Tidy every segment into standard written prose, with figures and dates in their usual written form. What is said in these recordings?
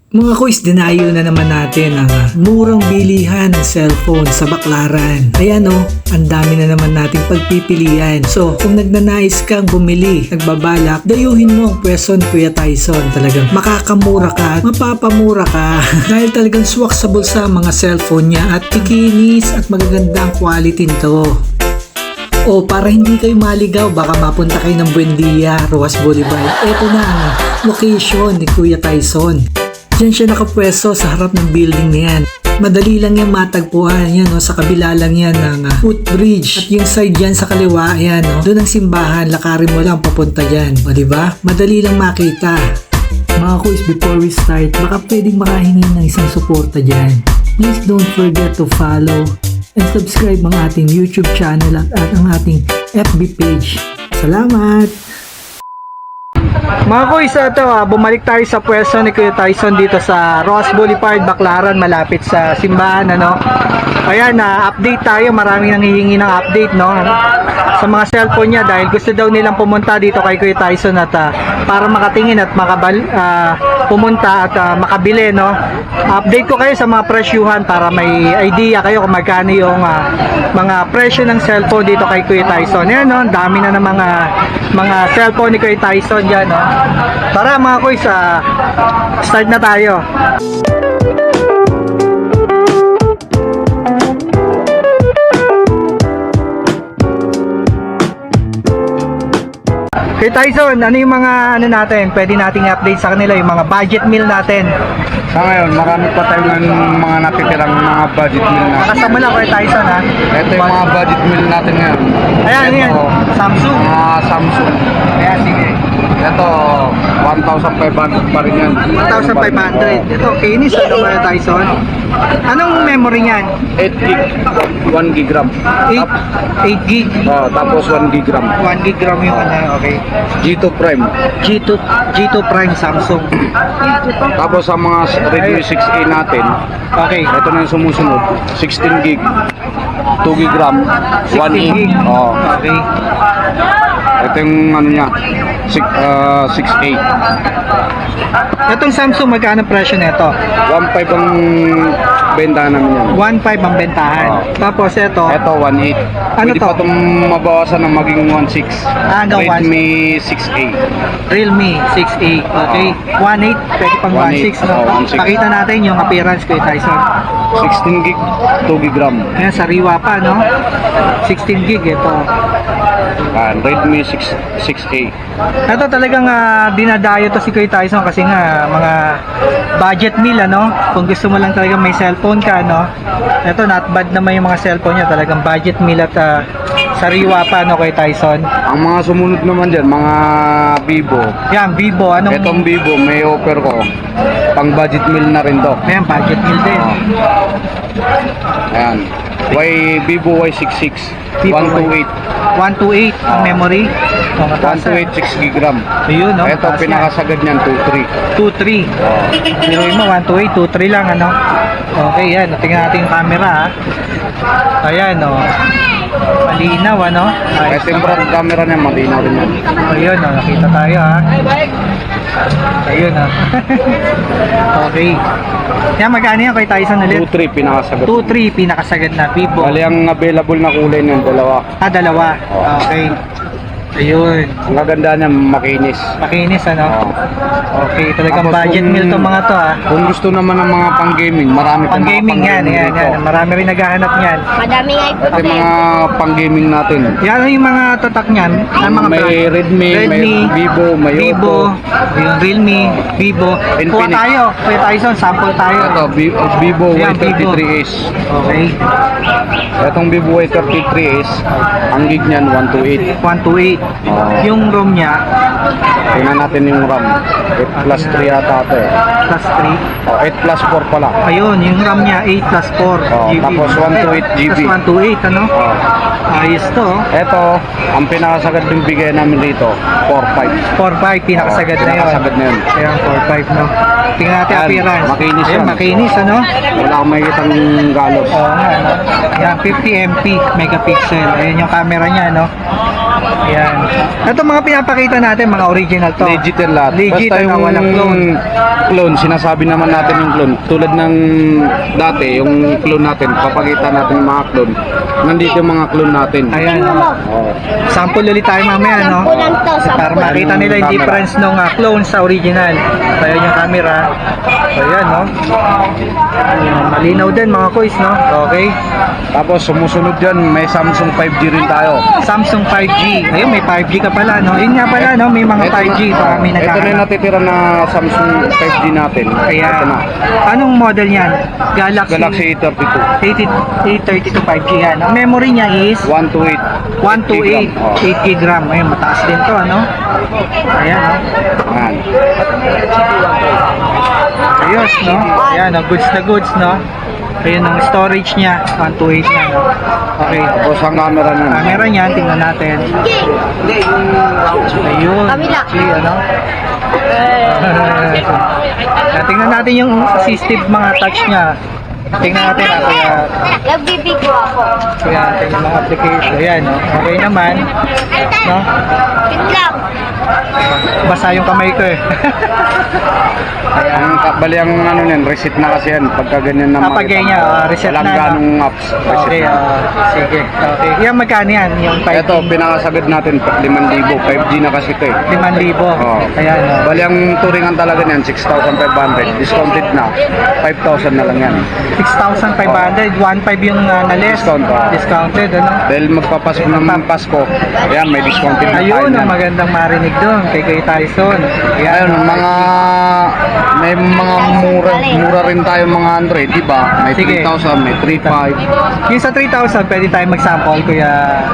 Mga kuys, dinayo na naman natin ang murang bilihan ng cellphone sa Baclaran. Ayan o, ang dami na naman nating pagpipilian. So, kung nagnanais kang bumili, nagbabalak, dayuhin mo ang pwesto ni Kuya Tyson. Talagang makakamura ka at mapapamura ka. Dahil talagang swak sa bulsa ang mga cellphone niya at tikinis at magagandang quality nito. O para hindi kayo maligaw, baka mapunta kayo ng Buendia, Rojas Boulevard. Ito na ang location ni Kuya Tyson. Diyan siya nakapwesto sa harap ng building na yan. Madali lang yan matagpuan. Yan, sa kabila lang yan ng footbridge. At yung side yan sa kaliwa, yan, doon ang simbahan. Lakarin mo lang papunta dyan. O diba? Madali lang makita. Mga kuys, before we start, baka pwedeng makahingi ng isang suporta dyan. Please don't forget to follow and subscribe ang ating YouTube channel at ang ating FB page. Salamat! Mga kuys, ito bumalik tayo sa pwesto ni Kuya Tyson dito sa Rojas Boulevard, Baclaran, malapit sa simbahan, Ayan, update tayo. Maraming nanghihingi ng update, sa mga cellphone niya dahil gusto daw nilang pumunta dito kay Kuya Tyson at para makatingin at pumunta at makabili, Update ko kayo sa mga presyuhan para may idea kayo kung magkano yung mga presyo ng cellphone dito kay Kuya Tyson. Ayan, dami na ng mga cellphone ni Kuya Tyson diyan, Tara mga kuys, start na tayo. Kay Tyson, ano yung mga natin, pwede nating update sa kanila, yung mga budget meal natin. Sa ngayon, marami pa tayong mga natitirang mga budget meal natin. Nakasama lang Kuya Tyson, Ito yung mga budget meal natin ngayon. Ayan, yan. Samsung. Samsung. Ayan, sige. Ito, 1,500 pa rin yan. 1,500. Ito, kinis Kuya Tyson. Anong memory niyan? 8 gig, 1 gig RAM. 8 gig. Tapos 1 gig RAM. 1 gig RAM yung okay. G2 Prime. G2 Prime Samsung. Tapos sa mga Redmi 6A natin, Okay. ito na yung sumusunod. 16 gig, 2 gig RAM, 1 16 gig. Okay. Ito yung niya, 6A. Itong Samsung, magkano presyo nito? 1.5 ang benta namin yan. 1.5 ang bentahan. Tapos ito, Ito 1.8. Ano Pwede to? pa itong mabawasan ng maging 1.6. Hanggang Redmi 6A. Realme 6A. Okay. 1.8, pwede pang 1.6. 1.6. Pakita natin yung appearance Kuya Tyson. 16 gig, 2 gig RAM. Ayan, sariwa pa, 16 gig ito. Redmi 6A. Ito talagang dinadayo to si Kuya Tyson kasi nga mga budget meal, kung gusto mo lang talaga may cellphone ka, ito not bad naman yung mga cellphone niya, talagang budget meal at sariwa pa, Kuya Tyson. Ang mga sumunod naman dyan, mga Vivo. Yan, Vivo, Itong Vivo, may offer ko. Pang budget meal na rin to. Ayan, budget meal din. Ayan. Vivo Y66. Vivo 128. 128 ang memory. 128, 6 gig RAM. Ayun, Ito, pinakasagad niyan, 2.3. 2.3. Pero mo, 128, 2.3 lang, Okay, yan. Tingnan natin yung camera, Ayan, malinaw, Ayos Ito yung front camera niya, malinaw rin yan. Ayun, nakita tayo, Ayun, Okay. Yan, magkano yan kay Tyson ulit? 2.3, pinakasagad. 2.3, pinakasagad na Vivo. Bali, ang available na kulay niyan, dalawa. Dalawa. Okay. Ayun. Ang kaganda niya, makinis. Makinis, Okay, talagang Tapos budget kung- meal tong mga to, Kung gusto naman ng mga pang-gaming, marami pang mga Pang-gaming yan, yan. dito. Marami rin naghahanap niyan. Madami nga Ito yung mga pang-gaming natin. Yan yung mga tatak niyan. Ang mga May brand. Redmi, may Vivo, may Vivo, Oppo. yung Realme, Vivo. Kuha Infinix. tayo, Kuya Tyson, sample tayo. Ito, Vivo Yan, Y33s. Okay, Itong Vivo Y33s, ang gig niyan 128. 128. Yung ROM niya, Tingnan natin yung RAM. 8 plus 3 yata ito eh. plus 3. 8 plus 4 pala. Ayun, yung RAM niya 8 plus 4 GB. Tapos 128 GB. Plus 128, Ayos to, Ito, ang pinakasagad yung bigay namin dito, 4.5. 4.5, pinakasagad na yun. Pinakasagad na yun. Kaya 4.5, Tingnan natin Yan, appearance. makinis Ayan, yan. makinis, Wala akong makikita ng galos. Oo nga, Yan, 50 MP megapixel. Ayan yung camera niya, Yan. Ito mga pinapakita natin, mga original to. Legit yan lahat. Legit, Basta na yung walang clone. clone, sinasabi naman natin yung clone. Tulad ng dati, yung clone natin, papakita natin yung mga clone. Nandito yung mga clone natin. Ayan. Oh. Sample ulit tayo mamaya, no? Para makita nila yung difference ng clone sa original. So, ayan yung camera. So, ayan, no? Ayan, malinaw din, mga kuys, no? Okay. Tapos sumusunod dyan, may Samsung 5G rin tayo. Samsung 5G. Ayun, may 5G ka pala, no? Yun nga pala, no? May mga 5G. Baka may Ito na yung nagkakaroon. natitira na Samsung 5G natin. Kaya, Ito na. anong model yan? Galaxy A32. 832 5G yan. Ang memory niya is 128. 128, 8 GB RAM. Ayun, mataas din to, ano? Ayan, no? Ayan. Ayos, no? Ayan, no? Goods na goods, no? Ayun ang storage niya, 128 niya, no? Okay. Tapos ang camera nun. Camera niya, tingnan natin. Ayun. See, ano? Tingnan natin yung assistive mga touch niya. Tingnan natin, kaya Nagbibigo ako. tingnan mga application. Ayan, no? Okay naman. No? Lang. Basa yung kamay ko, eh. Bali ang ano niyan, reset na kasi yan. Pagka ganyan na Kapag ganyan, reset walang na, no? ganong apps. Reset Okay, na. sige. Okay. Yan, magkano yan? Yung 5G? Ito, pinakasagad natin 5,000. 5G na kasi ito eh. 5,000. Oo. Ayan, no? Bali ang turingan talaga niyan, 6,500. Discounted na. 5,000 na lang yan. 6,500, 1,500 yung na-less. Discount, Discounted, ano? Dahil magpapasko ng Pasko, ayan, may discounted na Ayun, tayo ang niyan. magandang marinig doon kay Kuya Tyson. Ayun, may mga mura rin tayo mga Android, di ba? May Sige. 3,000, may 3,500. Yung sa 3,000, pwede tayo mag-sample, Kuya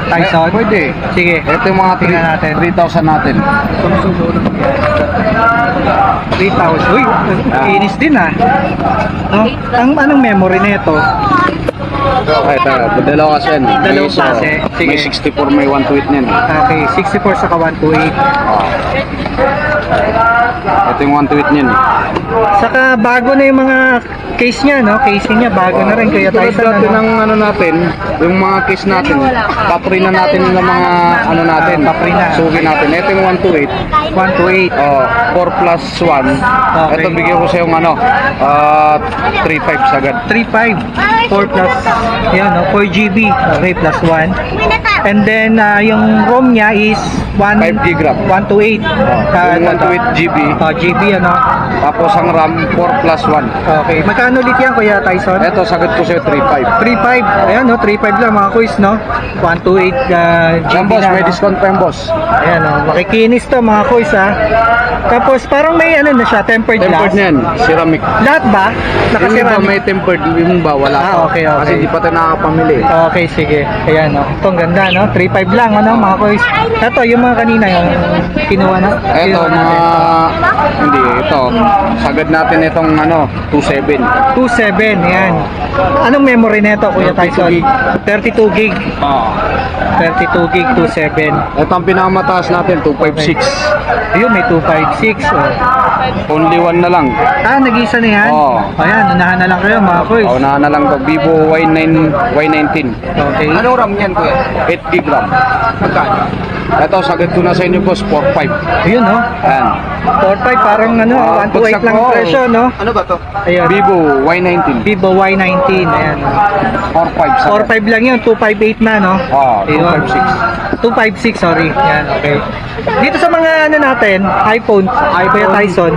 Tyson? Pwede. Sige. Ito yung mga Tingnan natin. 3,000 natin. 3,000. Uy, kinis din, ah. No? Anong memory nito? Okay, dalawa kasi yan. Dalawang May klase. Sige. May 64, may 128 niyan. Okay, 64 saka 128. Ito yung 128 niyan. Saka bago na yung mga case niya, no? Casing niya, bago na rin, Kuya Tulad Tyson, natin ano? ng ano natin, yung mga case natin, papri na natin ng mga ano natin, papri na. sugi natin. Ito yung 128. 128. Oh, 4 plus 1. Okay. Ito bigyan ko sa yung ano, 3.5 sagad. 3.5 4 plus yan, no? 4 GB okay, plus 1 and then yung ROM niya is 5 GB RAM. 128 Yung 128 GB. GB, ano? Tapos ang RAM 4 plus 1. Okay, magkano ulit yan, Kuya Tyson? Ito sagad ko sa 3.5. 3.5 ayan, no? 3.5 lang mga kuys, no? 128 GB Yan boss, na, may no? discount pa yan boss. Ayan, no? Makikinis to mga kuys, ha? Tapos parang may ano na siya, tempered Tempered glass. niyan, ceramic. Lahat ba? Yung iba Nakasira. may tempered, yung iba wala pa. Okay, okay. Kasi di pa tayo nakakapamili. Okay, sige. Ayan, no. Ito ang ganda, no? 3.5 lang, ano, mga kuys. Ito, yung mga kanina, yung kinuha na. Ito, kinuha mga, natin. hindi, ito, sagad natin itong ano, 2.7. 2.7, ayan. Anong memory nito, Kuya 32 Tyson? gig. 32 gig. 32 gig, 2.7. Ito ang pinakamataas natin, 256. Ayun, may 256. Oh. Only one na lang. Nag-isa na yan? Oo. Ayan, unahan na lang kayo, mga kuys. Unahan na lang to, Vivo Y19. Okay. Anong RAM yan, kuya? 8 gig RAM. Magkano? Ito, sagad ko na sa inyo, boss, 4.5. Ayun, no? Ayan. 4.5, parang ano, 128 lang ang presyo, no? Ano ba to? Ayun. Vivo Y19. Vivo Y19, ayan. 4.5 sagad. 4.5 lang yun, 258 na, no? Oo, Ayun. 256, sorry. Yan, okay. Dito sa mga ano natin, iPhone, Kuya Tyson,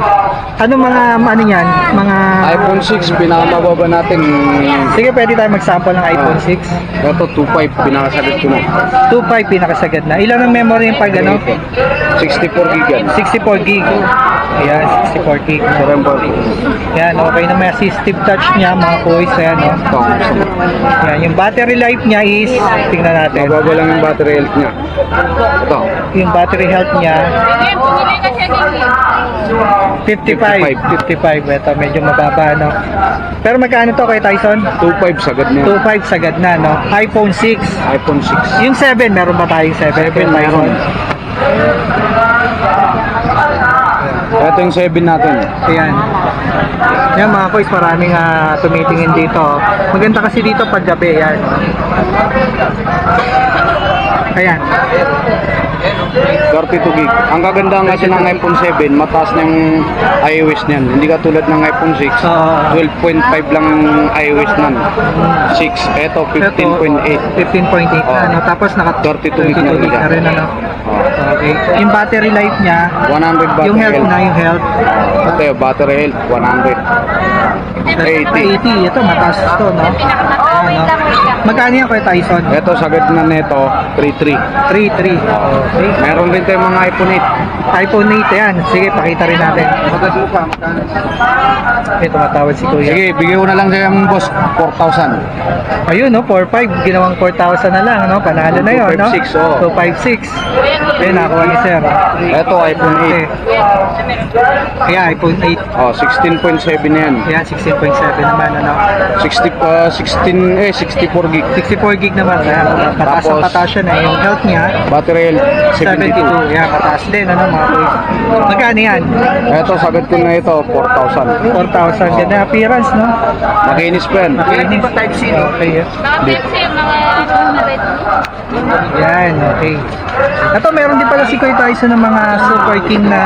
ano mga ano yan? Mga iPhone 6, pinakamababa natin. Sige, pwede tayo mag-sample ng iPhone 6. Ito, 2.5, pinakasagad ko na. 2.5 pinakasagad na. Ilan ang memory yung pag ano? 64 gig yan. 64 gig. Ayan, 64 gig. Yan, okay na, may assistive touch niya, mga boys. Ayan, no? Ito, Yan, yung battery life niya is, tingnan natin. mababa lang yung battery health niya. Ito, Yung battery health niya, 55. Ito, medyo mababa, no? Pero magkano to kay Tyson? 2.5 sagad niya. 2.5 sagad na, no? iPhone 6. iPhone 6. Yung 7, meron ba tayong 7? 7 meron. Ito yung 7 natin. Ayan. Yan mga boys, maraming tumitingin dito. Maganda kasi dito pag gabi, yan. Ayan. 32 gig. Ang kagandahan kasi ng iPhone 7, mataas na yung iOS niyan. Hindi ka tulad ng iPhone 6, 12.5 lang ang iOS nan. 6, eto 15.8. 15.8 Oh. ano, tapos naka 32 gig na rin na rin ano. Oh. Okay. Yung battery life niya, 100 battery yung health na, yung health. Ito yung battery health, 100. 80. Ito mataas to, no? Oh, wait lang, wait lang. Magkano yan Kuya Tyson? Ito sagad na neto, 33. 3.3. Okay. Meron rin tayong mga iPhone 8. iPhone 8 yan. Sige, pakita rin natin. Ito matawad si Kuya. Sige, bigyan ko na lang sa'yo boss, 4,000. Ayun, no? 4.5. Ginawang 4,000 na lang, no? Panalo na yun, no? 256, oh. 256. Ayun, nakakuha ni Sir. Ito iPhone 8. Okay. Kaya iPhone 8. Oh, 16.7 na yan. Ayan, 16.7 naman, ano? 64 gig. 64 gig naman. Ayan, pataas ang Tapos, pataas siya na. Yung health niya, Battery health, 72. 72. Ayan, pataas din, ano, mga boys. Magkano yan? Ito, sagad ko na ito, 4,000. 4,000. Ganda appearance, no? Makinis pa yan. Makinis. Okay, yeah. Yan, okay. Ito, meron din pala si Kuya Tyson ng mga Super King na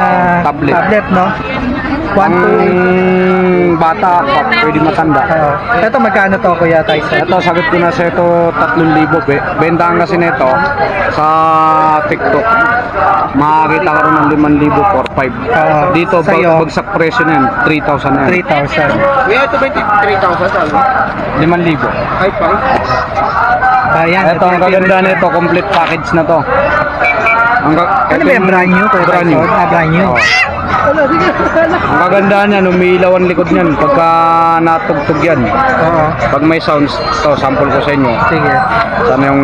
Tablet. no? 1, 2, Ang bata, pwede matanda. ito, magkano to, Kuya Tyson? Ito, sagot ko na sa ito 3,000. Bentahan kasi nito sa TikTok. Makakita ka rin ng 5,000 for 5. Dito, sa'yo? bagsak presyo na yan. 3,000 na yan. 3,000. Ito ba yung 3,000? 5,000. Ay, pa. Ayan, Ito, ang kaganda nito, complete package na to. Ano ba yung brand new, Kuya Brand new. Tyson? Brand new. Oo. Ang kagandahan niyan, umiilaw ang likod niyan pagka natugtog yan. Oo. Pag may sounds, to sample ko sa inyo. Sige. Sana yung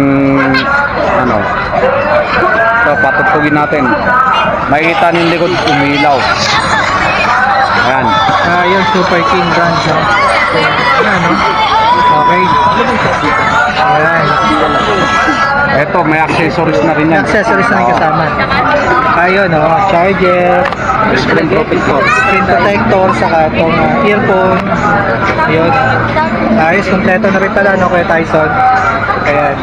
ano. Ito, patugtugin natin. Makikita niyo yung likod, umiilaw. Ayan. Yung Super King brand, no? Ayan, no? Okay. Ayan. Ito, may accessories na rin yan. Accessories na rin kasama. Ayun, no? Charger, Screen protector. screen protector, saka itong earphone. Ayun. Ayos, kompleto na rin pala, no, Kuya Tyson. Ayan.